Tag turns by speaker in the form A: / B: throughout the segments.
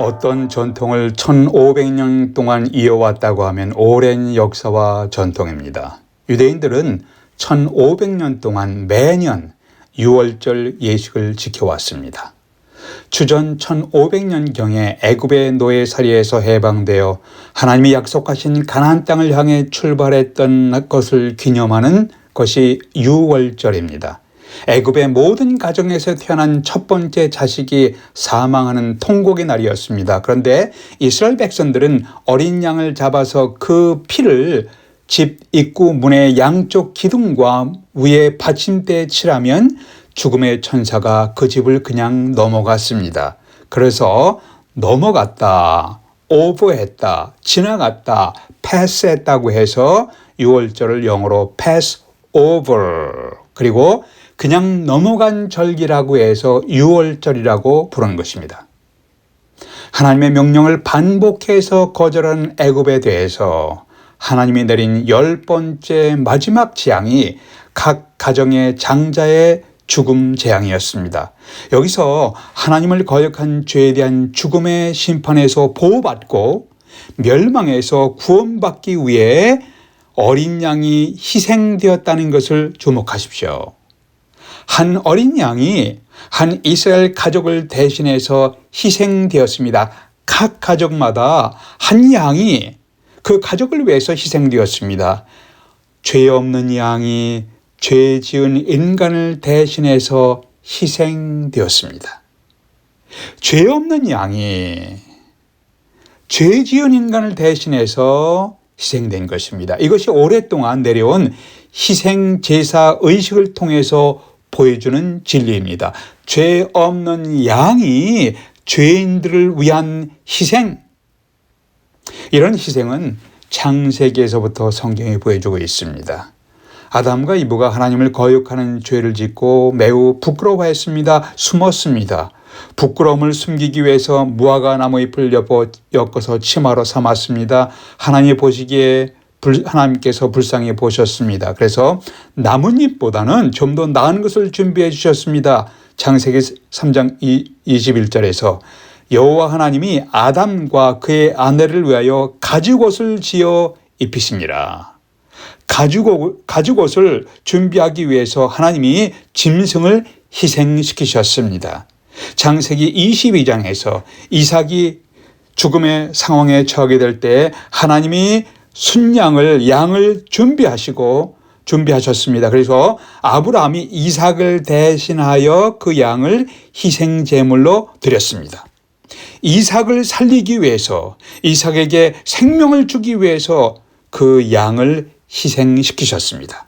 A: 어떤 전통을 1500년 동안 이어왔다고 하면 오랜 역사와 전통입니다. 유대인들은 1500년 동안 매년 유월절 예식을 지켜왔습니다. 주전 1500년경에 애굽의 노예살이에서 해방되어 하나님이 약속하신 가나안 땅을 향해 출발했던 것을 기념하는 것이 유월절입니다. 애굽의 모든 가정에서 태어난 첫 번째 자식이 사망하는 통곡의 날이었습니다. 그런데 이스라엘 백성들은 어린 양을 잡아서 그 피를 집 입구 문의 양쪽 기둥과 위에 받침대에 칠하면 죽음의 천사가 그 집을 그냥 넘어갔습니다. 그래서 넘어갔다, 오버했다, 지나갔다, 패스했다고 해서 유월절을 영어로 pass over, 그리고 그냥 넘어간 절기라고 해서 유월절이라고 부르는 것입니다. 하나님의 명령을 반복해서 거절한 애굽에 대해서 하나님이 내린 10번째 마지막 재앙이 각 가정의 장자의 죽음 재앙이었습니다. 여기서 하나님을 거역한 죄에 대한 죽음의 심판에서 보호받고 멸망에서 구원받기 위해 어린 양이 희생되었다는 것을 주목하십시오. 한 어린 양이 한 이스라엘 가족을 대신해서 희생되었습니다. 각 가족마다 한 양이 그 가족을 위해서 희생되었습니다. 죄 없는 양이 죄 지은 인간을 대신해서 희생되었습니다. 죄 없는 양이 죄 지은 인간을 대신해서 희생된 것입니다. 이것이 오랫동안 내려온 희생제사 의식을 통해서 보여주는 진리입니다. 죄 없는 양이 죄인들을 위한 희생, 이런 희생은 창세기에서부터 성경이 보여주고 있습니다. 아담과 이브가 하나님을 거역하는 죄를 짓고 매우 부끄러워했습니다. 숨었습니다. 부끄러움을 숨기기 위해서 무화과 나무잎을 엮어서 치마로 삼았습니다. 하나님 보시기에 하나님께서 불쌍히 보셨습니다. 그래서 나뭇잎보다는 좀 더 나은 것을 준비해 주셨습니다. 창세기 3장 21절에서 여호와 하나님이 아담과 그의 아내를 위하여 가죽옷을 지어 입히시니라. 가죽옷을 준비하기 위해서 하나님이 짐승을 희생시키셨습니다. 창세기 22장에서 이삭이 죽음의 상황에 처하게 될 때 하나님이 양을 준비하셨습니다. 그래서 아브라함이 이삭을 대신하여 그 양을 희생제물로 드렸습니다. 이삭을 살리기 위해서, 이삭에게 생명을 주기 위해서 그 양을 희생시키셨습니다.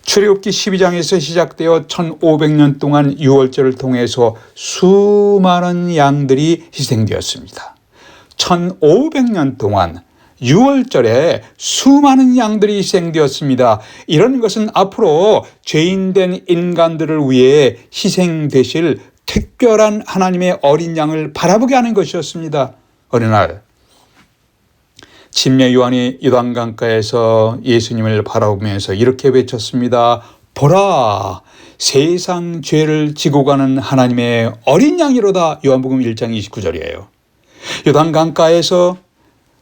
A: 출애굽기 12장에서 시작되어 1500년 동안 유월절을 통해서 수많은 양들이 희생되었습니다. 1500년 동안 유월절에 수많은 양들이 희생되었습니다. 이런 것은 앞으로 죄인된 인간들을 위해 희생되실 특별한 하나님의 어린 양을 바라보게 하는 것이었습니다. 어느 날 침례 요한이 요단강가에서 예수님을 바라보면서 이렇게 외쳤습니다. 보라, 세상 죄를 지고 가는 하나님의 어린 양이로다. 요한복음 1장 29절이에요. 요단강가에서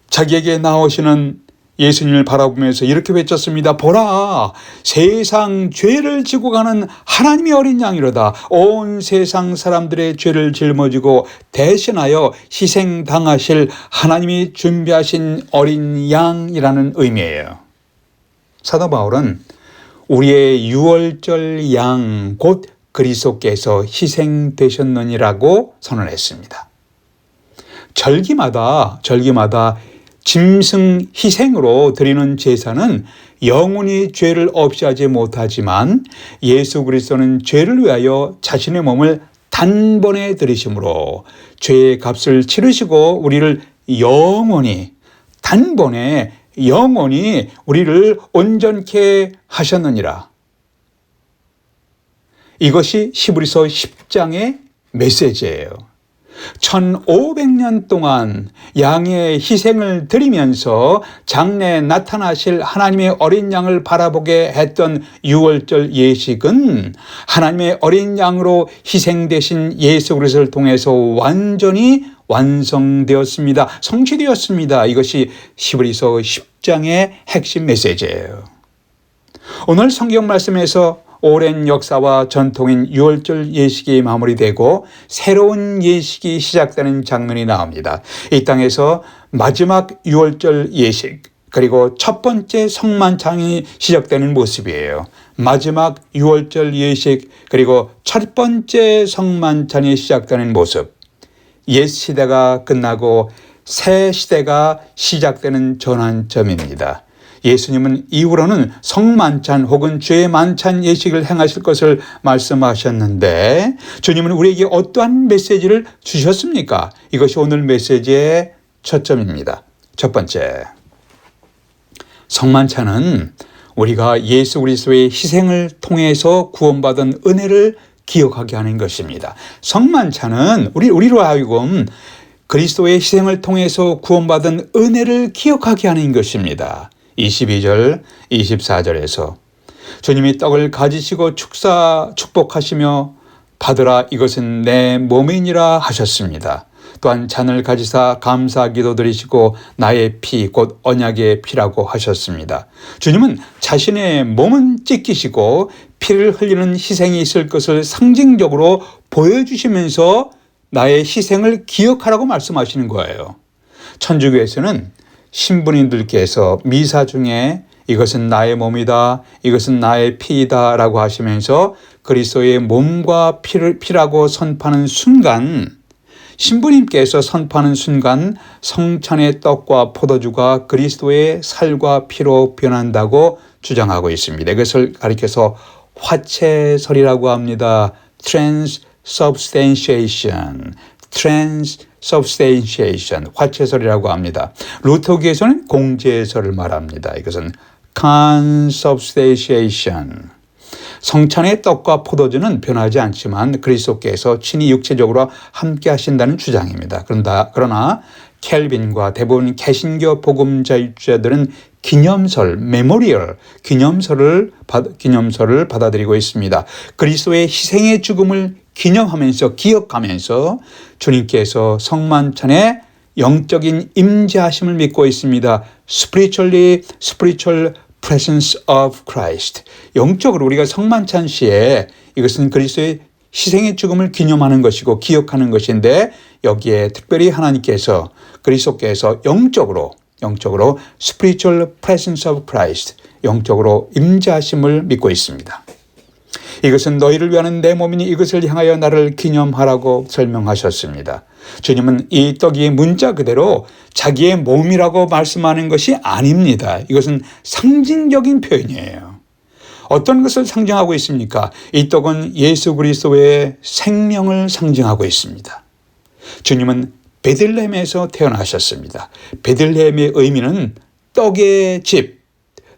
A: 자기에게 나오시는 예수님을 바라보면서 이렇게 외쳤습니다. 보라, 세상 죄를 지고 가는 하나님의 어린 양이로다. 온 세상 사람들의 죄를 짊어지고 대신하여 희생당하실 하나님이 준비하신 어린 양이라는 의미예요. 사도 바울은 우리의 유월절 양 곧 그리스도께서 희생되셨느니라고 선언했습니다. 절기마다 짐승 희생으로 드리는 제사는 영원히 죄를 없이 하지 못하지만 예수 그리스도는 죄를 위하여 자신의 몸을 단번에 들이심으로 죄의 값을 치르시고 우리를 단번에 영원히 우리를 온전케 하셨느니라. 이것이 히브리서 10장의 메시지예요. 1500년 동안 양의 희생을 드리면서 장래에 나타나실 하나님의 어린 양을 바라보게 했던 유월절 예식은 하나님의 어린 양으로 희생되신 예수 그리스도를 통해서 완전히 완성되었습니다. 성취되었습니다. 이것이 히브리서 10장의 핵심 메시지예요. 오늘 성경 말씀에서 오랜 역사와 전통인 유월절 예식이 마무리되고 새로운 예식이 시작되는 장면이 나옵니다. 이 땅에서 마지막 유월절 예식, 그리고 첫 번째 성만찬이 시작되는 모습이에요. 마지막 유월절 예식, 그리고 첫 번째 성만찬이 시작되는 모습. 옛 시대가 끝나고 새 시대가 시작되는 전환점입니다. 예수님은 이후로는 성만찬 혹은 죄 만찬 예식을 행하실 것을 말씀하셨는데, 주님은 우리에게 어떠한 메시지를 주셨습니까? 이것이 오늘 메시지의 초점입니다. 첫 번째, 성만찬은 우리가 예수 그리스도의 희생을 통해서 구원받은 은혜를 기억하게 하는 것입니다. 성만찬은 우리로 하여금 그리스도의 희생을 통해서 구원받은 은혜를 기억하게 하는 것입니다. 22절, 24절에서 주님이 떡을 가지시고 축복하시며 받으라, 이것은 내 몸이니라 하셨습니다. 또한 잔을 가지사 감사 기도 드리시고 나의 피 곧 언약의 피라고 하셨습니다. 주님은 자신의 몸은 찢기시고 피를 흘리는 희생이 있을 것을 상징적으로 보여주시면서 나의 희생을 기억하라고 말씀하시는 거예요. 천주교에서는 신부님들께서 미사 중에 이것은 나의 몸이다, 이것은 나의 피이다 라고 하시면서 그리스도의 몸과 피라고 선포하는 순간, 신부님께서 선포하는 순간 성찬의 떡과 포도주가 그리스도의 살과 피로 변한다고 주장하고 있습니다. 이것을 가리켜서 화채설이라고 합니다. transubstantiation, 화채설이라고 합니다. 루터교에서는 공제설을 말합니다. 이것은 consubstantiation. 성찬의 떡과 포도주는 변하지 않지만 그리스도께서 친히 육체적으로 함께 하신다는 주장입니다. 그러나 켈빈과 대부분 개신교 복음자유주자들은 기념설, 메모리얼, 기념설을 받아들이고 있습니다. 그리스도의 희생의 죽음을 기념하면서, 기억하면서 주님께서 성만찬의 영적인 임재하심을 믿고 있습니다. spiritual presence of Christ. 영적으로 우리가 성만찬 시에 이것은 그리스도의 희생의 죽음을 기념하는 것이고 기억하는 것인데, 여기에 특별히 하나님께서, 그리스도께서 영적으로 spiritual presence of Christ, 영적으로 임재하심을 믿고 있습니다. 이것은 너희를 위하는 내 몸이니 이것을 향하여 나를 기념하라고 설명하셨습니다. 주님은 이 떡이 문자 그대로 자기의 몸이라고 말씀하는 것이 아닙니다. 이것은 상징적인 표현이에요. 어떤 것을 상징하고 있습니까? 이 떡은 예수 그리스도의 생명을 상징하고 있습니다. 주님은 베들레헴에서 태어나셨습니다. 베들레헴의 의미는 떡의 집,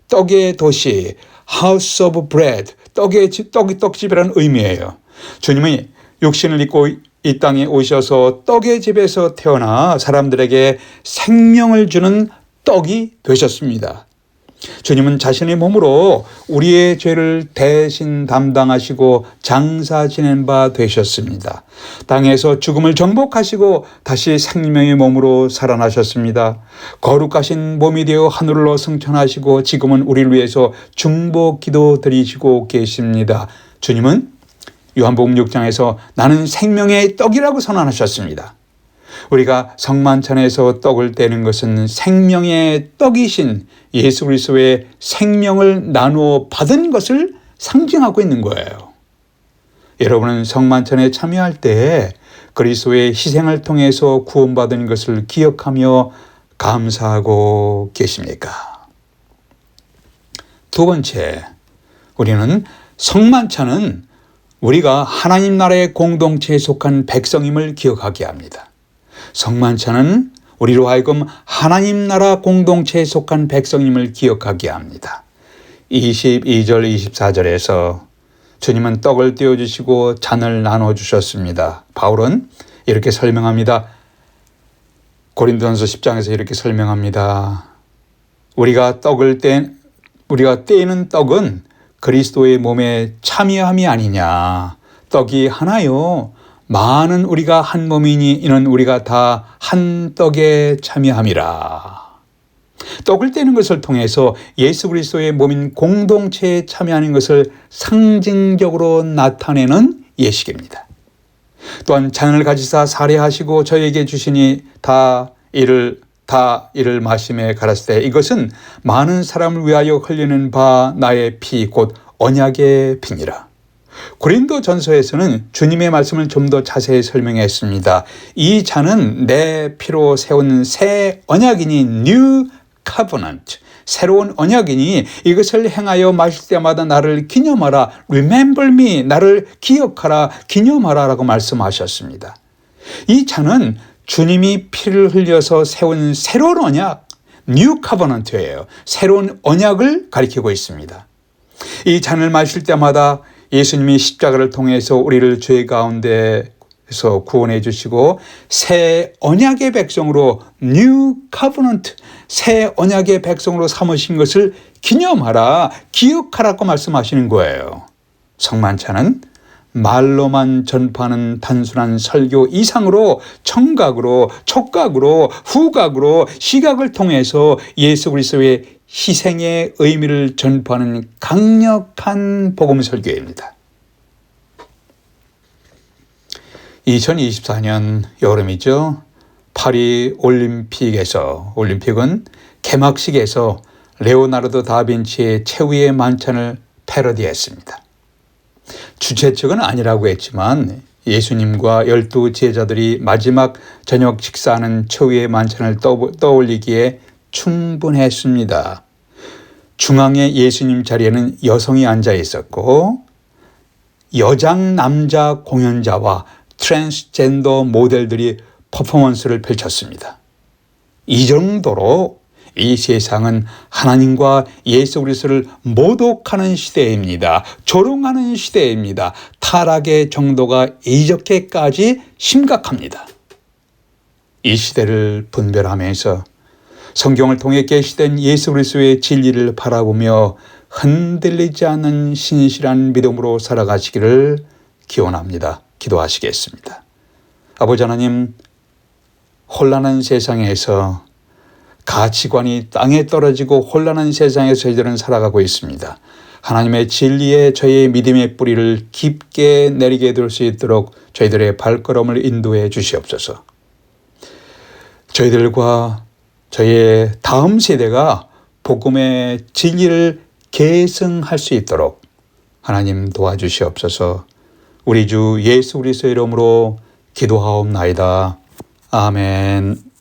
A: 떡의 도시, house of bread, 떡집이라는 의미예요. 주님이 육신을 입고 이 땅에 오셔서 떡의 집에서 태어나 사람들에게 생명을 주는 떡이 되셨습니다. 주님은 자신의 몸으로 우리의 죄를 대신 담당하시고 장사 지낸 바 되셨습니다. 땅에서 죽음을 정복하시고 다시 생명의 몸으로 살아나셨습니다. 거룩하신 몸이 되어 하늘로 승천하시고 지금은 우리를 위해서 중보 기도 드리시고 계십니다. 주님은 요한복음 6장에서 나는 생명의 떡이라고 선언하셨습니다. 우리가 성만찬에서 떡을 떼는 것은 생명의 떡이신 예수 그리스도의 생명을 나누어 받은 것을 상징하고 있는 거예요. 여러분은 성만찬에 참여할 때 그리스도의 희생을 통해서 구원받은 것을 기억하며 감사하고 계십니까? 두 번째, 우리는 성만찬은 우리가 하나님 나라의 공동체에 속한 백성임을 기억하게 합니다. 성만찬은 우리로 하여금 하나님 나라 공동체에 속한 백성임을 기억하게 합니다. 22절, 24절에서 주님은 떡을 떼어주시고 잔을 나눠주셨습니다. 바울은 이렇게 설명합니다. 고린도전서 10장에서 이렇게 설명합니다. 우리가 떼는 떡은 그리스도의 몸에 참여함이 아니냐. 떡이 하나요, 많은 우리가 한 몸이니 이는 우리가 다 한 떡에 참여함이라. 떡을 떼는 것을 통해서 예수 그리스도의 몸인 공동체에 참여하는 것을 상징적으로 나타내는 예식입니다. 또한 잔을 가지사 살해하시고 저에게 주시니 다 이를 마심에 가랐을 때 이것은 많은 사람을 위하여 흘리는 바 나의 피 곧 언약의 피니라. 고린도전서에서는 주님의 말씀을 좀 더 자세히 설명했습니다. 이 잔은 내 피로 세운 새 언약이니 New Covenant, 새로운 언약이니 이것을 행하여 마실 때마다 나를 기념하라. Remember me, 나를 기억하라, 기념하라 라고 말씀하셨습니다. 이 잔은 주님이 피를 흘려서 세운 새로운 언약, New Covenant예요. 새로운 언약을 가리키고 있습니다. 이 잔을 마실 때마다 예수님이 십자가를 통해서 우리를 죄 가운데서 구원해 주시고 새 언약의 백성으로 New Covenant, 새 언약의 백성으로 삼으신 것을 기념하라, 기억하라고 말씀하시는 거예요. 성만찬은 말로만 전파하는 단순한 설교 이상으로 청각으로, 촉각으로, 후각으로, 시각을 통해서 예수 그리스도의 희생의 의미를 전파하는 강력한 복음 설교입니다. 2024년 여름이죠. 파리 올림픽은 개막식에서 레오나르도 다빈치의 최후의 만찬을 패러디했습니다. 주최 측은 아니라고 했지만 예수님과 12 제자들이 마지막 저녁 식사하는 최후의 만찬을 떠올리기에 충분했습니다. 중앙에 예수님 자리에는 여성이 앉아 있었고 여장 남자 공연자와 트랜스젠더 모델들이 퍼포먼스를 펼쳤습니다. 이 정도로 이 세상은 하나님과 예수 그리스도를 모독하는 시대입니다. 조롱하는 시대입니다. 타락의 정도가 이렇게까지 심각합니다. 이 시대를 분별하면서 성경을 통해 계시된 예수 그리스도의 진리를 바라보며 흔들리지 않는 신실한 믿음으로 살아가시기를 기원합니다. 기도하시겠습니다. 아버지 하나님, 혼란한 세상에서 가치관이 땅에 떨어지고 혼란한 세상에서 저희들은 살아가고 있습니다. 하나님의 진리에 저희의 믿음의 뿌리를 깊게 내리게 될 수 있도록 저희들의 발걸음을 인도해 주시옵소서. 저희들과 저희의 다음 세대가 복음의 진리를 계승할 수 있도록 하나님 도와주시옵소서. 우리 주 예수 그리스도의 이름으로 기도하옵나이다. 아멘.